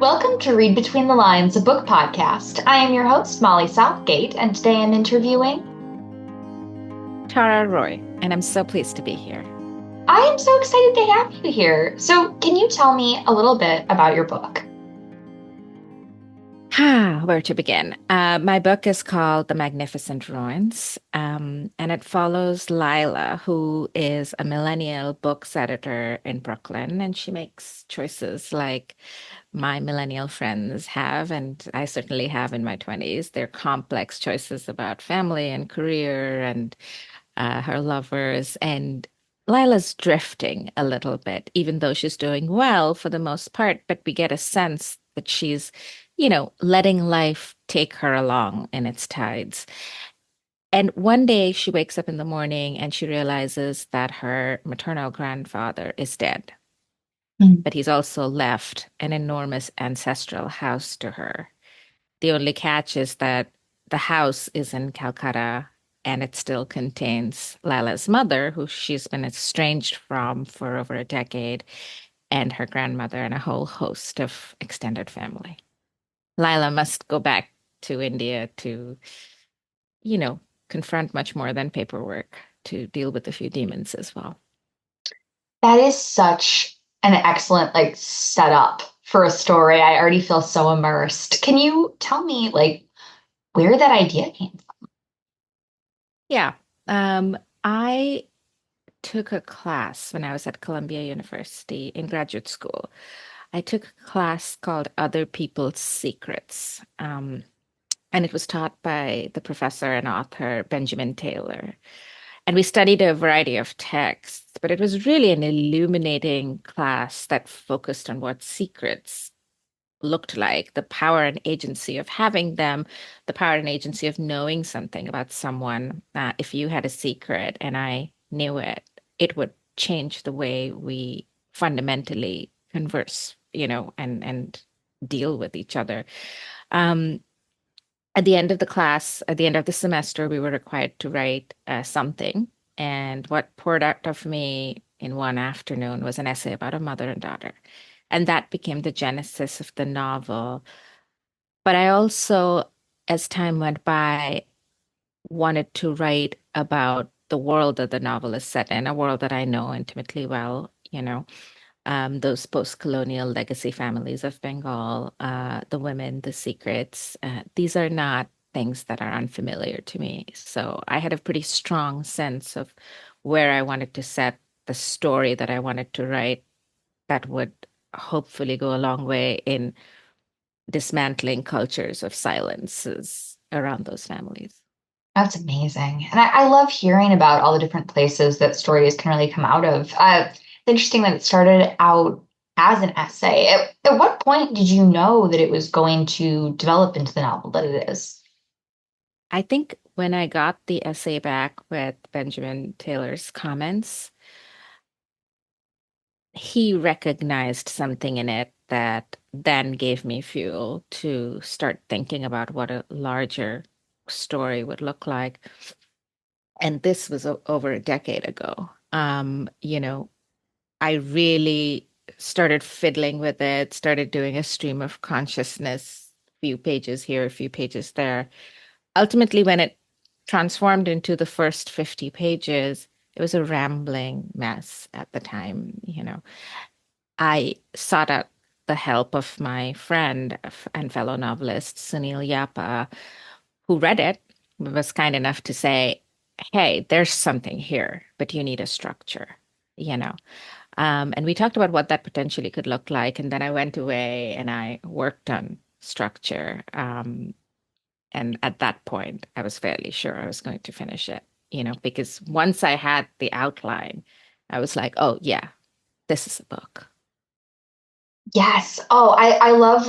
Welcome to Read Between the Lines, a book podcast. I am your host, Molly Southgate, and today I'm interviewing. Tara Roy, and I'm so pleased to be here. I am so excited to have you here. So, can you tell me a little bit about your book? Where to begin? My book is called The Magnificent Ruins, and it follows Lila, who is a millennial books editor in Brooklyn, and she makes choices like my millennial friends have, and I certainly have in my 20s. They're complex choices about family and career and her lovers. And Lila's drifting a little bit, even though she's doing well for the most part, but we get a sense that she's, letting life take her along in its tides. And one day she wakes up in the morning and she realizes that her maternal grandfather is dead, Mm. but he's also left an enormous ancestral house to her. The only catch is that the house is in Calcutta and it still contains Lila's mother, who she's been estranged from for over a decade, and her grandmother and a whole host of extended family. Lila must go back to India to, you know, confront much more than paperwork, to deal with a few demons as well. That is such an excellent setup for a story. I already feel so immersed. Can you tell me where that idea came Yeah. I took a class when I was at Columbia University in graduate school. I took a class called Other People's Secrets, and it was taught by the professor and author Benjamin Taylor. And we studied a variety of texts, but it was really an illuminating class that focused on what secrets looked like, the power and agency of having them, the power and agency of knowing something about someone. If you had a secret and I knew it, it would change the way we fundamentally converse, and deal with each other. Um, at the end of the class, at the end of the semester, we were required to write something. And what poured out of me in one afternoon was an essay about a mother and daughter. And that became the genesis of the novel. But I also, as time went by, wanted to write about the world that the novel is set in, a world that I know intimately well, those post-colonial legacy families of Bengal, the women, the secrets. These are not things that are unfamiliar to me. So I had a pretty strong sense of where I wanted to set the story that I wanted to write that would hopefully go a long way in dismantling cultures of silences around those families. That's amazing. And I love hearing about all the different places that stories can really come out of. It's interesting that it started out as an essay. At what point did you know that it was going to develop into the novel that it is? I think when I got the essay back with Benjamin Taylor's comments, he recognized something in it that then gave me fuel to start thinking about what a larger story would look like. And this was over a decade ago. I really started fiddling with it, started doing a stream of consciousness, few pages here, a few pages there. Ultimately, when it transformed into the first 50 pages, it was a rambling mess at the time. I sought out the help of my friend and fellow novelist, Sunil Yapa, who read it, was kind enough to say, hey, there's something here, but you need a structure, you know. And we talked about what that potentially could look like. And then I went away and I worked on structure. And at that point, I was fairly sure I was going to finish it, because once I had the outline, I was like, oh, yeah, this is a book. Yes. Oh, I love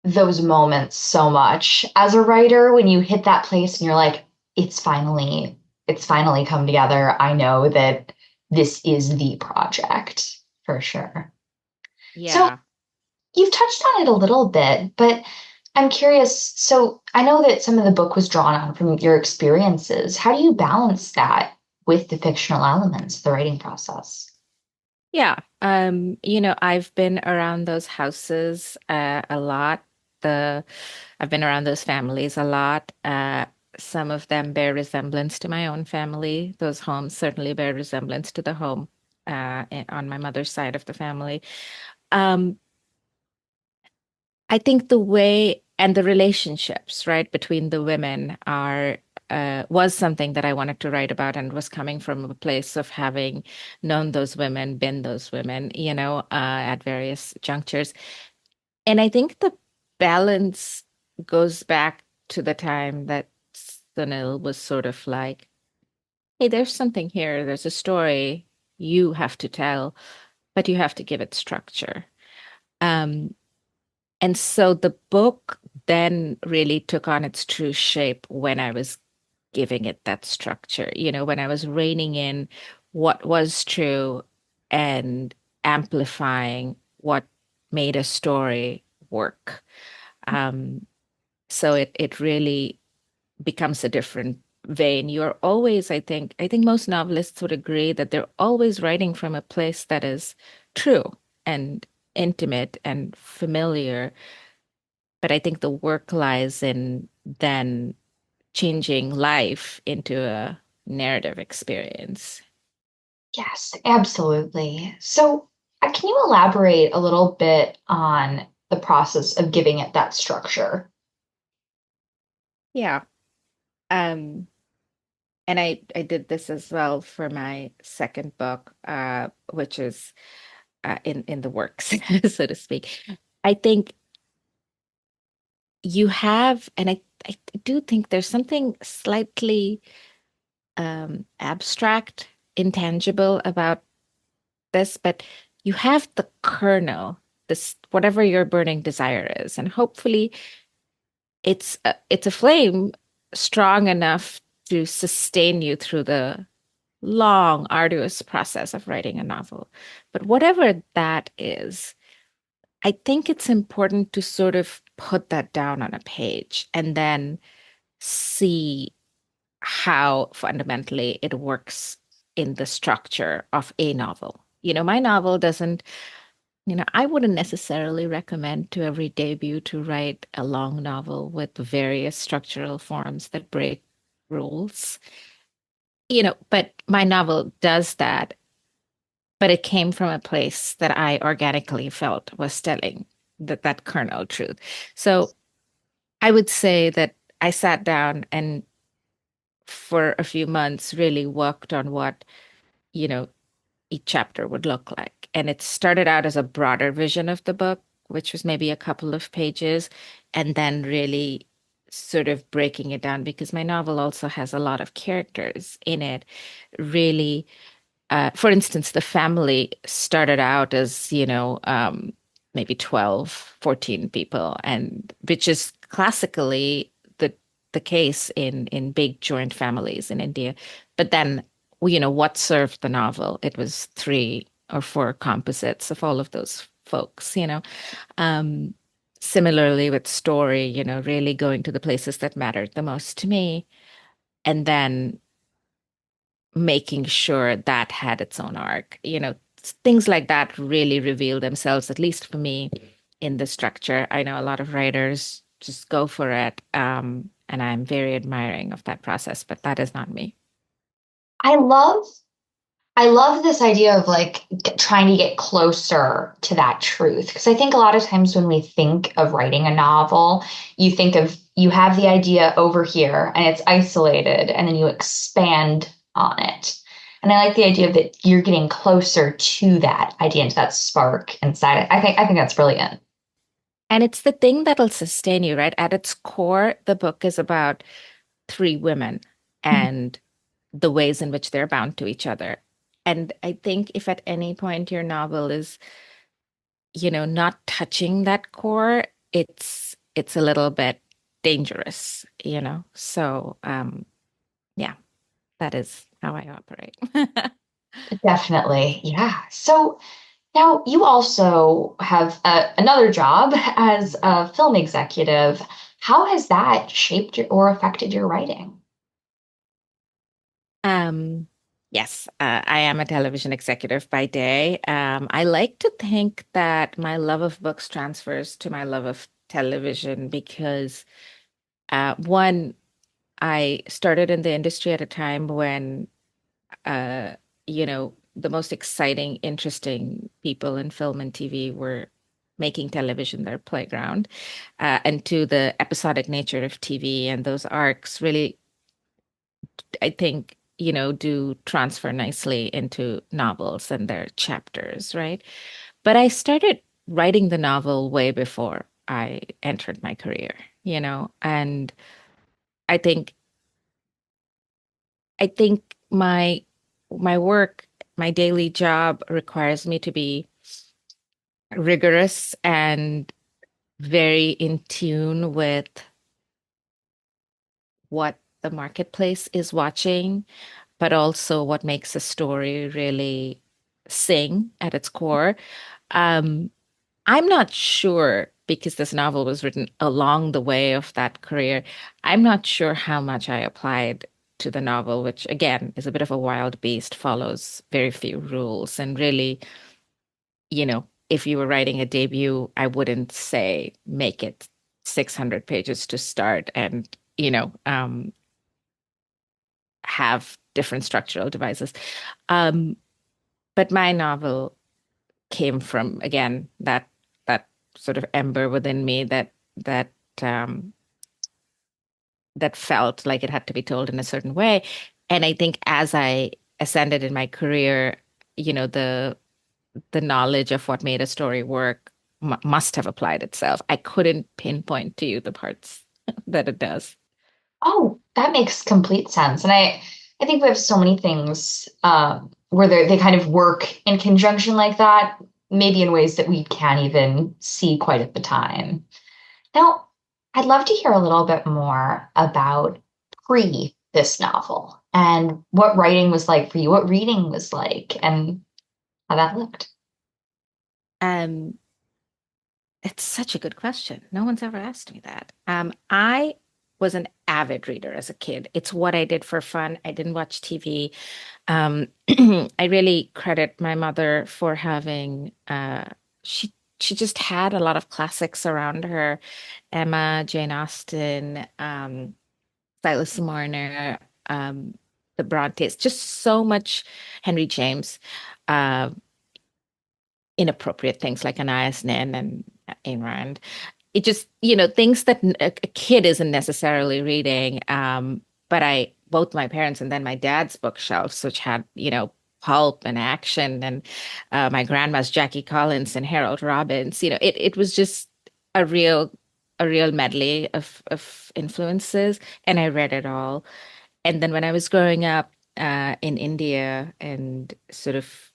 those moments so much as a writer when you hit that place and you're like, it's finally come together. I know that this is the project for sure. So Yeah. you've touched on it a little bit, but I'm curious. So I know that some of the book was drawn on from your experiences. How do you balance that with the fictional elements of the writing process? Yeah. I've been around those houses a lot. The I've been around those families a lot. Some of them bear resemblance to my own family. Those homes certainly bear resemblance to the home on my mother's side of the family. Um, I think the way and the relationships, right, between the women are was something that I wanted to write about and was coming from a place of having known those women, been those women, at various junctures. And I think the balance goes back to the time that Sunil was sort of like, hey, there's something here, there's a story you have to tell, but you have to give it structure. Um, and so the book then really took on its true shape when I was giving it that structure, when I was reining in what was true and amplifying what made a story work. Um, so it really becomes a different vein. You're always, I think most novelists would agree that they're always writing from a place that is true and intimate and familiar. But I think the work lies in then changing life into a narrative experience. Yes, absolutely. So, can you elaborate a little bit on the process of giving it that structure? Yeah. Um, and I did this as well for my second book, which is in the works, so to speak. I think you have, and I do think there's something slightly abstract, intangible about this, but you have the kernel, this whatever your burning desire is, and hopefully it's a flame strong enough to sustain you through the long, arduous process of writing a novel. But whatever that is, I think it's important to sort of put that down on a page and then see how fundamentally it works in the structure of a novel. My novel doesn't, I wouldn't necessarily recommend to every debut to write a long novel with various structural forms that break rules. But my novel does that, but it came from a place that I organically felt was telling that kernel truth. So I would say that I sat down and for a few months really worked on what, you know, each chapter would look like. And it started out as a broader vision of the book, which was maybe a couple of pages, and then really sort of breaking it down because my novel also has a lot of characters in it, really for instance, the family started out as, maybe 12, 14 people, and which is classically the case in big joint families in India. But then, what served the novel? It was three or four composites of all of those folks. Um, Similarly with story, really going to the places that mattered the most to me, and then making sure that had its own arc. Things like that really reveal themselves, at least for me, in the structure. I know a lot of writers just go for it, and I'm very admiring of that process, but that is not me. I love I love this idea of like trying to get closer to that truth because I think a lot of times when we think of writing a novel, you think of you have the idea over here and it's isolated and then you expand on it. And I like the idea that you're getting closer to that idea and to that spark inside. I think that's brilliant. And it's the thing that'll sustain you, right? At its core, the book is about three women and the ways in which they're bound to each other. And I think if at any point your novel is not touching that core, it's a little bit dangerous. So yeah, that is how I operate. Definitely. Yeah. So now you also have another job as a film executive. How has that shaped or affected your writing? Um Yes, I am a television executive by day. I like to think that my love of books transfers to my love of television because, one, I started in the industry at a time when, uh, the most exciting, interesting people in film and TV were making television their playground. And two, the episodic nature of TV and those arcs really, I think, do transfer nicely into novels and their chapters, right? But I started writing the novel way before I entered my career, and I think I think my work, my daily job requires me to be rigorous and very in tune with what the marketplace is watching, but also what makes a story really sing at its core. Um, I'm not sure because this novel was written along the way of that career. I'm not sure how much I applied to the novel, which again is a bit of a wild beast, follows very few rules. And really, if you were writing a debut, I wouldn't say make it 600 pages to start and, have different structural devices. Um, but my novel came from, again, that sort of ember within me um that felt like it had to be told in a certain way. And I think as I ascended in my career, the knowledge of what made a story work must have applied itself. I couldn't pinpoint to you the parts that it does. Oh, that makes complete sense. And I think we have so many things where they kind of work in conjunction like that, maybe in ways that we can't even see quite at the time. Now, I'd love to hear a little bit more about pre this novel and what writing was like for you, what reading was like, and how that looked. Um, it's such a good question. No one's ever asked me that. I was an avid reader as a kid. It's what I did for fun. I didn't watch TV. Um, I really credit my mother for having she just had a lot of classics around her. Emma, Jane Austen, Silas Marner, the Brontes, just so much Henry James, uh, inappropriate things like Anais Nin and Ayn Rand. It just, things that a kid isn't necessarily reading. But both my parents and then my dad's bookshelves, which had, pulp and action, and my grandma's Jackie Collins and Harold Robbins, it was just a real, a real medley of influences, and I read it all. And then when I was growing up in India and sort of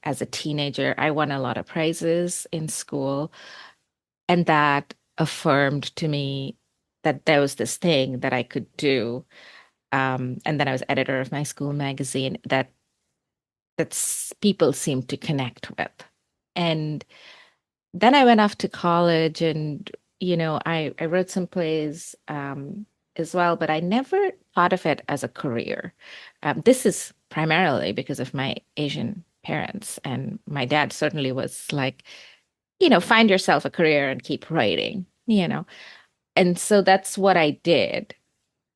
as a teenager, I won a lot of prizes in school. And that affirmed to me that there was this thing that I could do. And then I was editor of my school magazine that people seemed to connect with. And then I went off to college and, I wrote some plays as well, but I never thought of it as a career. This is primarily because of my Asian parents. And my dad certainly was like, find yourself a career and keep writing. And so that's what I did,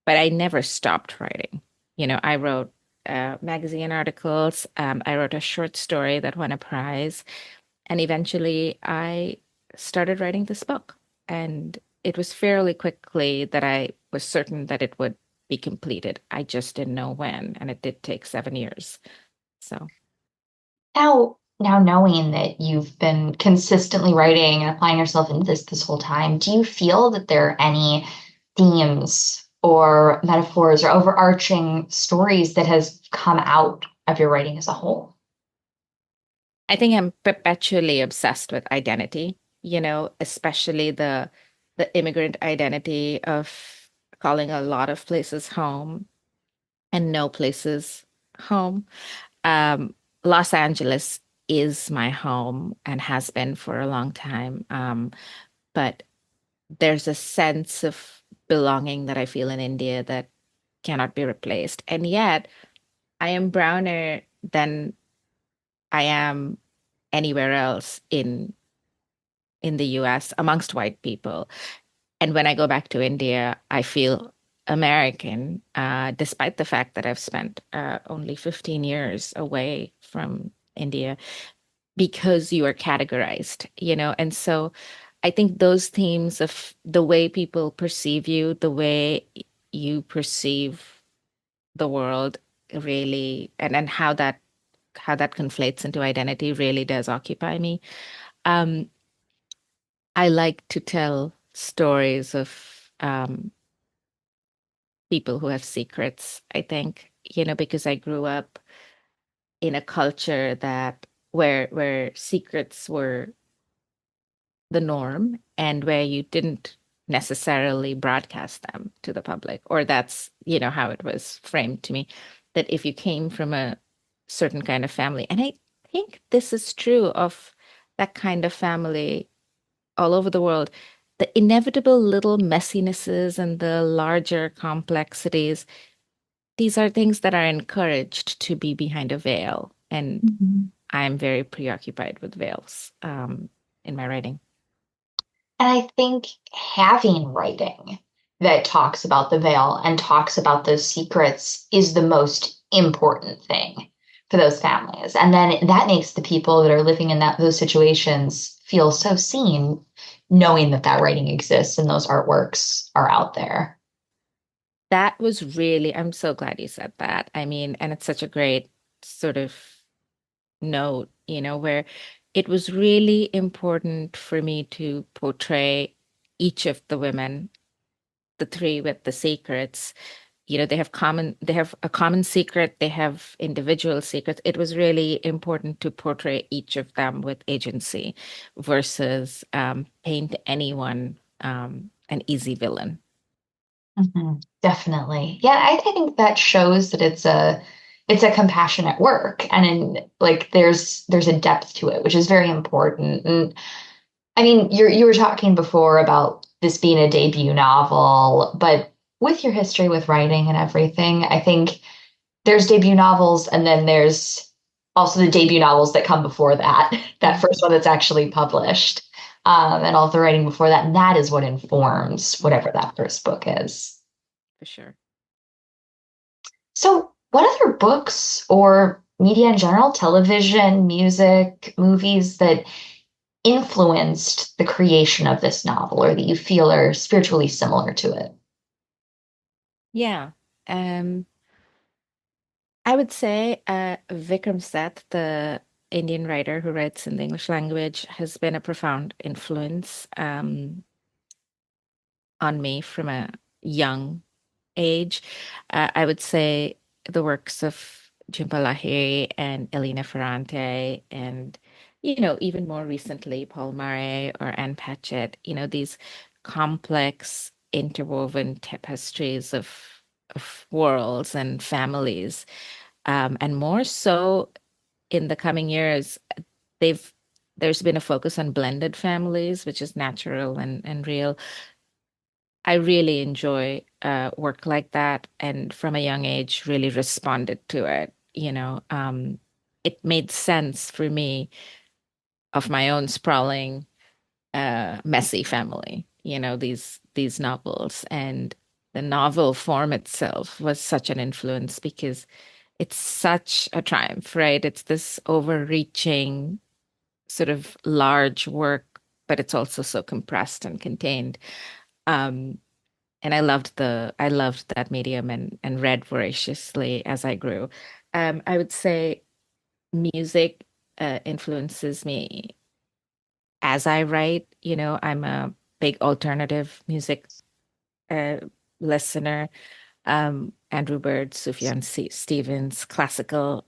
but I never stopped writing. I wrote magazine articles. I wrote a short story that won a prize. And eventually I started writing this book. And it was fairly quickly that I was certain that it would be completed. I just didn't know when. And it did take 7 years. So Now knowing that you've been consistently writing and applying yourself into this whole time, do you feel that there are any themes or metaphors or overarching stories that has come out of your writing as a whole? I think I'm perpetually obsessed with identity, especially the immigrant identity of calling a lot of places home and no places home. Um, Los Angeles is my home and has been for a long time. But there's a sense of belonging that I feel in India that cannot be replaced. And yet I am browner than I am anywhere else in the US amongst white people. And when I go back to India, I feel American, despite the fact that I've spent only 15 years away from India because you are categorized, you know? And so I think those themes of the way people perceive you, the way you perceive the world really, and how that conflates into identity really does occupy me. Um, I like to tell stories of people who have secrets, I think, you know, because I grew up in a culture that where secrets were the norm and where you didn't necessarily broadcast them to the public, or that's, you know, how it was framed to me, that if you came from a certain kind of family, and I think this is true of that kind of family all over the world, the inevitable little messinesses and the larger complexities, these are things that are encouraged to be behind a veil. And Mhm. I'm very preoccupied with veils in my writing. And I think having writing that talks about the veil and talks about those secrets is the most important thing for those families. And then that makes the people that are living in those situations feel so seen, knowing that that writing exists and those artworks are out there. That was really, I'm so glad you said that. I mean, and it's such a great sort of note, you know, where it was really important for me to portray each of the women, the three with the secrets. You know, they have a common secret, they have individual secrets. It was really important to portray each of them with agency versus paint anyone an easy villain. Definitely. Yeah, I think that shows that it's a compassionate work and in like there's a depth to it, which is very important. And I mean, you were talking before about this being a debut novel, but with your history with writing and everything, I think there's debut novels and then there's also the debut novels that come before that, that Mhm. first one that's actually published, and all the writing before that. And that is what informs whatever that first book is. For sure. So, what other books or media in general, television, music, movies that influenced the creation of this novel or that you feel are spiritually similar to it? Yeah. Um, I would say Vikram Seth, the Indian writer who writes in the English language, has been a profound influence on me from a young age. I would say the works of Jhumpa Lahiri and Elena Ferrante, and you know, even more recently, Paul Murray or Anne Patchett. You know, these complex, interwoven tapestries of worlds and families, and more so in the coming years, they've there's been a focus on blended families, which is natural and real. I really enjoy work like that, and from a young age, really responded to it. You know, it made sense for me of my own sprawling, messy family. You know, these novels, and the novel form itself was such an influence because it's such a triumph, right? It's this overreaching, sort of large work, but it's also so compressed and contained. Um, and I loved that medium and read voraciously as I grew. I would say music influences me as I write. You know, I'm a big alternative music uh, listener. Andrew Bird, Stevens, classical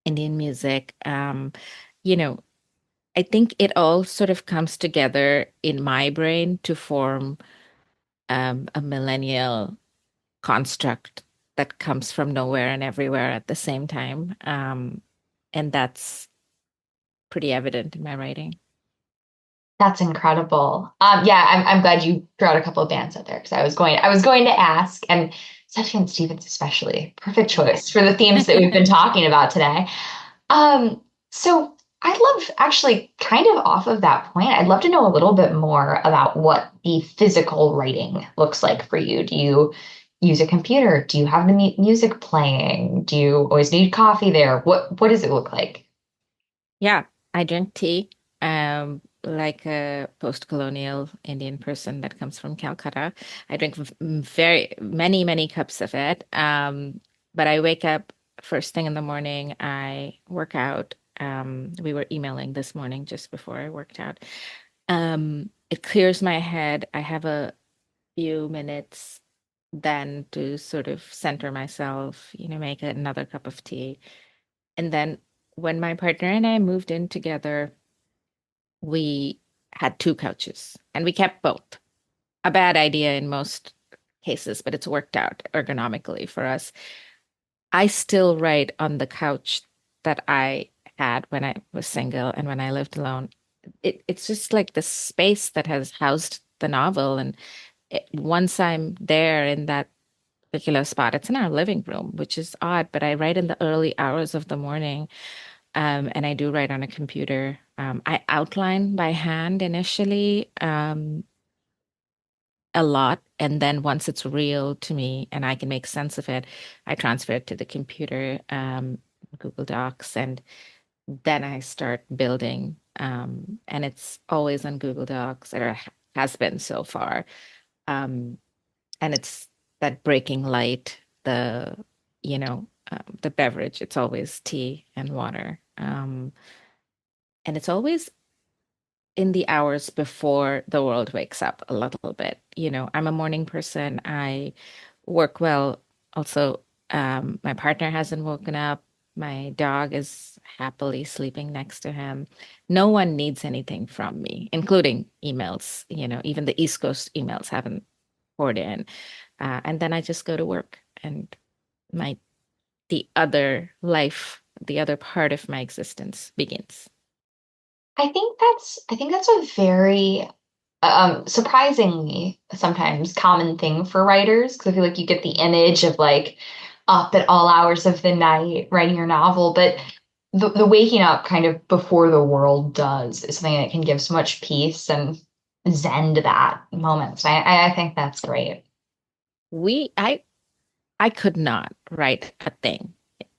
Indian music. You know, I think it all sort of comes together in my brain to form a millennial construct that comes from nowhere and everywhere at the same time. And that's pretty evident in my writing. That's incredible. Yeah, I'm glad you threw out a couple of bands out there because I was going to ask, and Sufjan Stevens, especially. Perfect Yeah. choice for the themes that we've been talking about today. So I'd love, actually, kind of off of that point, I'd love to know a little bit more about what the physical writing looks like for you. Do you use a computer? Do you have the music playing? Do you always need coffee there? What does it look like? Yeah, I drink tea, like a post-colonial Indian person that comes from Calcutta. I drink very many cups of it. But I wake up first thing in the morning. I work out. We were emailing this morning just before I worked out. It clears my head. I have a few minutes then to sort of center myself, make another cup of tea. And then when my partner and I moved in together, we had two couches and we kept both. A bad idea in most cases, but it's worked out ergonomically for us. I still write on the couch that I had when I was single and when I lived alone. It's just like the space that has housed the novel. And once I'm there in that particular spot, it's in our living room, which is odd, but I write in the early hours of the morning. And I do write on a computer. I outline by hand initially, a lot. And then once it's real to me and I can make sense of it, I transfer it to the computer, Google Docs, and then I start building. And it's always on Google Docs, or has been so far. Um, and it's that breaking light, the beverage. It's always tea and water. And it's always in the hours before the world wakes up a little bit. I'm a morning person. I work well. Also, my partner hasn't woken up. My dog is happily sleeping next to him. No one needs anything from me, including emails. Even the East Coast emails haven't poured in. And then I just go to work, and my the other part of my existence begins. I think that's a very surprisingly sometimes common thing for writers because I feel like you get the image of like up at all hours of the night writing your novel, but the waking up kind of before the world does is something that can give so much peace and zen to that moment. So I think that's great. We I could not write a thing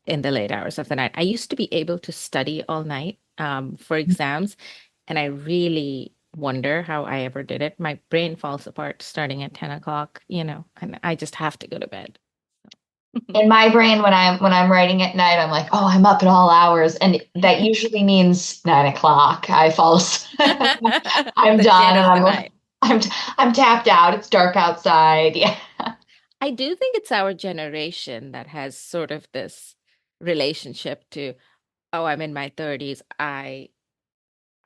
in the late hours of the night. I used to be able to study all night for exams, and I really wonder how I ever did it. My brain falls apart starting at 10 o'clock, and I just have to go to bed. In my brain, when I'm writing at night, I'm like, oh, I'm up at all hours, and that usually means 9 o'clock. I fall, I'm The dead done, and of the night. I'm I'm tapped out. It's dark outside. Yeah. I do think it's our generation that has sort of this relationship to, oh, I'm in my 30s. I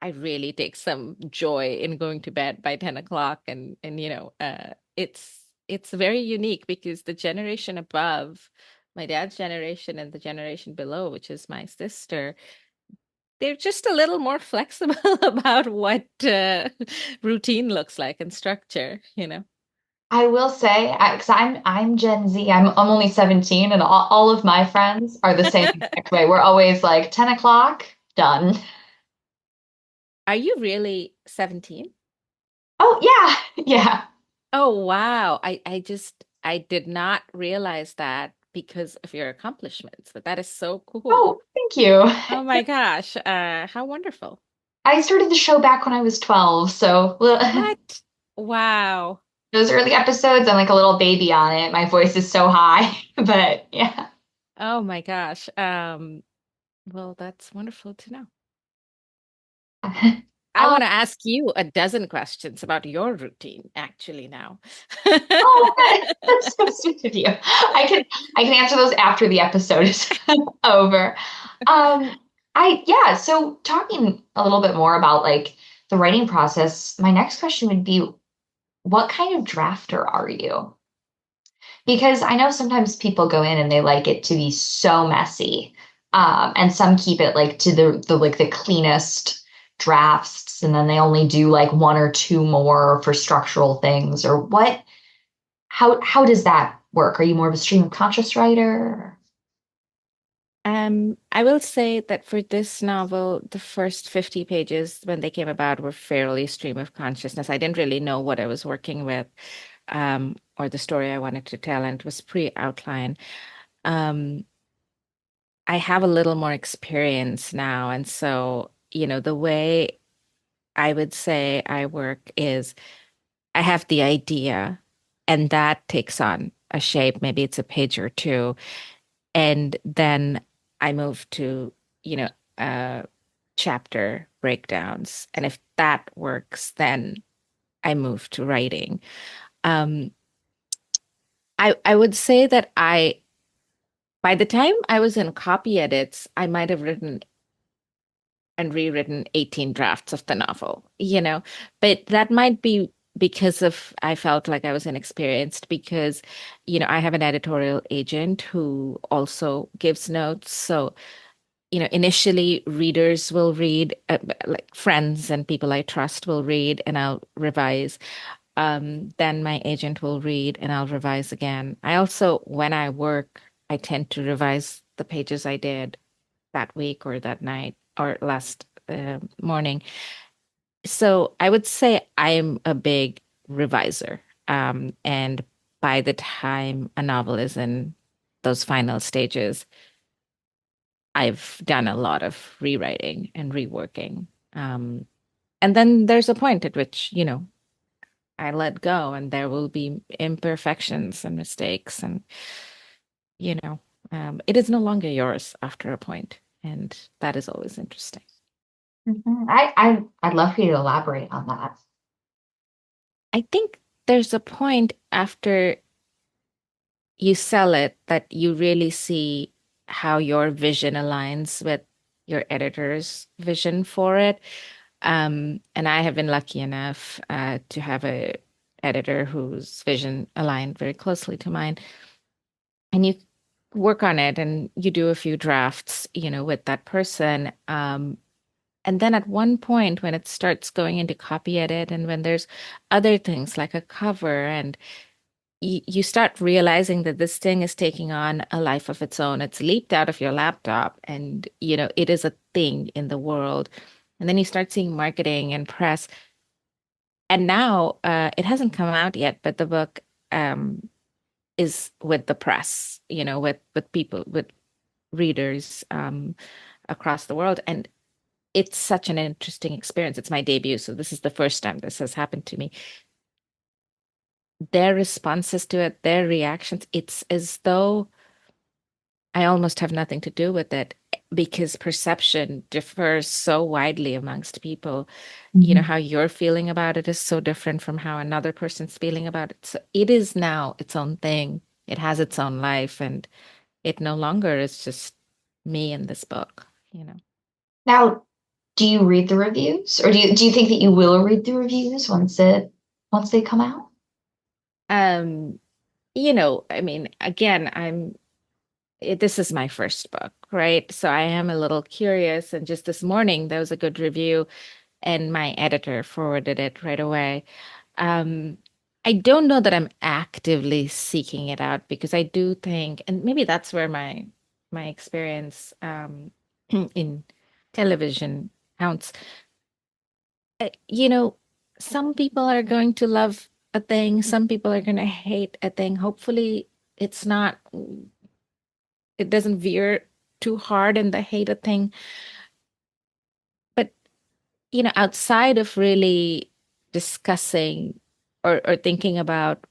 really take some joy in going to bed by 10 o'clock, and it's very unique because the generation above, my dad's generation and the generation below, which is my sister, they're just a little more flexible about what routine looks like and structure. I will say, because I'm Gen Z. I'm only 17, and all of my friends are the same exact way. We're always like 10 o'clock, done. Are you really 17? Oh yeah, yeah. Oh, wow. I did not realize that because of your accomplishments, but that is so Oh, cool. thank you. Oh my gosh. How wonderful. I started the show back when I was 12, so What? Wow. those early episodes, I'm like a little baby on it. My voice is so high, but yeah. Oh my gosh. Well, that's wonderful to know. I Um, want to ask you a dozen questions about your routine actually now. oh, that's so sweet of you. I can answer those after the episode is over. So talking a little bit more about like the writing process, my next question would be, what kind of drafter are you? Because I know sometimes people go in and they like it to be so messy. And some keep it like to the like the cleanest drafts, and then they only do like one or two more for structural things, or what how does that work? Are you more of a stream of conscious writer? I will say that for this novel, the first 50 pages when they came about were fairly stream of consciousness. I didn't really know what I was working with, or the story I wanted to tell, and it was pre-outline. Um, I have a little more experience now, and so, the way I would say I work is I have the idea, and that takes on a shape. Maybe it's a page or two. And then I move to, you know, uh, chapter breakdowns. And if that works, then I move to writing. Um, I would say that by the time I was in copy edits, I might have written and rewritten 18 drafts of the novel. But that might be because I felt like I was inexperienced because, I have an editorial agent who also gives notes. So, initially readers will read, like friends and people I trust will read and I'll revise. Then my agent will read and I'll revise again. I also, when I work, I tend to revise the pages I did that week or that night or last morning. So I would say I'm a big reviser. And by the time a novel is in those final stages, I've done a lot of rewriting and reworking. Um, and then there's a point at which, I let go and there will be imperfections and mistakes and, you know, it is no longer yours after a point, and that is always interesting. Mhm. I'd love for you to elaborate on that. I think there's a point after you sell it that you really see how your vision aligns with your editor's vision for it. And I have been lucky enough to have a editor whose vision aligned very closely to mine. And you work on it and you do a few drafts, with that person. And then at one point when it starts going into copy edit and when there's other things like a cover and you start realizing that this thing is taking on a life of its own. It's leaped out of your laptop and, it is a thing in the world. And then you start seeing marketing and press. And now it hasn't come out yet, but the book is with the press, with people, with readers across the world. And it's such an interesting experience. It's my debut, so this is the first time this has happened to me. Their responses to it, their reactions, it's as though I almost have nothing to do with it because perception differs so widely amongst people. Mhm. How you're feeling about it is so different from how another person's feeling about it. So it is now its own thing. It has its own life, and it no longer is just me in this book. Now, do you read the reviews, or do you think that you will read the reviews once they come out? Um, I mean, again, this is my first book, right? So I am a little curious. And just this morning, there was a good review, and my editor forwarded it right away. Um, I don't know that I'm actively seeking it out because I do think, and maybe that's where my experience in television counts. Uh, You know, some people are going to love a thing, some people are going to hate a thing. Hopefully, it's not, it doesn't veer too hard in the hate a thing. But, outside of really discussing or thinking about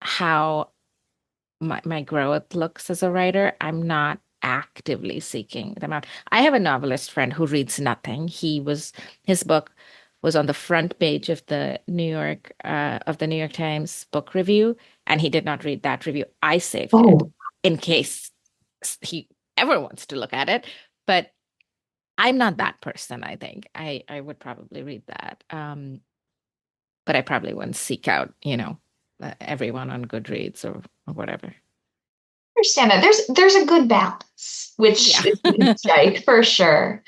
how my growth looks as a writer, I'm not actively seeking them out. I have a novelist friend who reads nothing. His book was on the front page of the New York Times book review, and he did not read that review. I saved it Oh, in case he ever wants to look at it, but I'm not that person, I think. I would probably read that. But I probably wouldn't seek out, everyone on Goodreads or whatever. understand that there's a good balance, which Yeah. is a good strike for sure.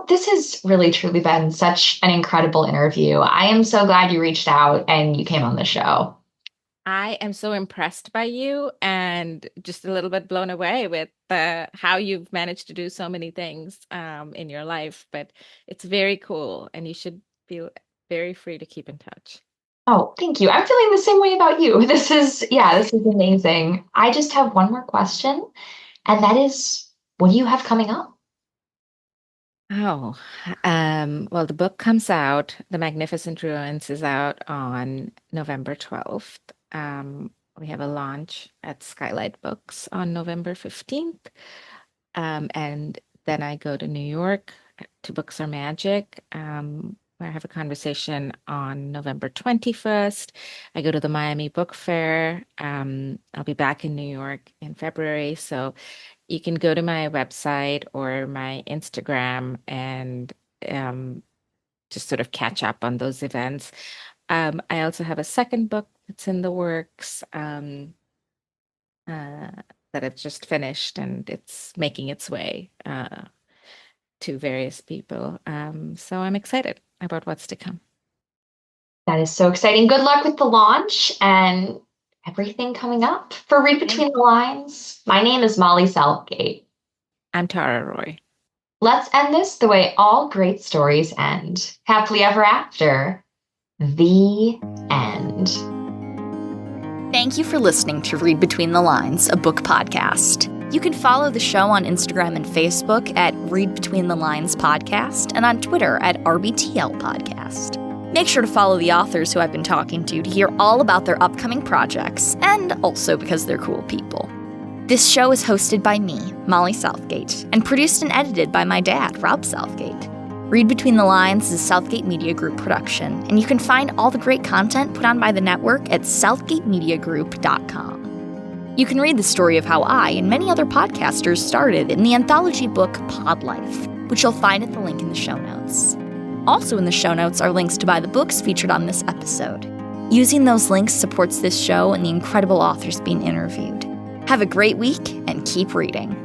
This has really truly been such an incredible interview. I am so glad you reached out and you came on the show. I am so impressed by you and just a little bit blown away with how you've managed to do so many things in your life. But it's very cool, and you should feel very free to keep in touch. Oh, thank you. I'm feeling the same way about you. This is amazing. I just have one more question, and that is, what do you have coming up? Oh, well, the book comes out, The Magnificent Ruins is out on November 12th. We have a launch at Skylight Books on November 15th. And then I go to New York to Books Are Magic, where I have a conversation on November 21st. I go to the Miami Book Fair. I'll be back in New York in February. So you can go to my website or my Instagram and um, just sort of catch up on those events. I also have a second book that's in the works. Uh, that I've just finished and it's making its way to various people. So I'm excited about what's to come. That is so exciting. Good luck with the launch and everything coming up. For Read Between Thanks. the Lines, my name is Molly Southgate. I'm Tara Roy. Let's end this the way all great stories end. Happily ever after. The end. Thank you for listening to Read Between the Lines, a book podcast. You can follow the show on Instagram and Facebook at Read Between the Lines Podcast and on Twitter at RBTL Podcast. Make sure to follow the authors who I've been talking to hear all about their upcoming projects, and also because they're cool people. This show is hosted by me, Molly Southgate, and produced and edited by my dad, Rob Southgate. Read Between the Lines is a Southgate Media Group production, and you can find all the great content put on by the network at southgatemediagroup.com. You can read the story of how I and many other podcasters started in the anthology book Pod Life, which you'll find at the link in the show notes. Also in the show notes are links to buy the books featured on this episode. Using those links supports this show and the incredible authors being interviewed. Have a great week and keep reading.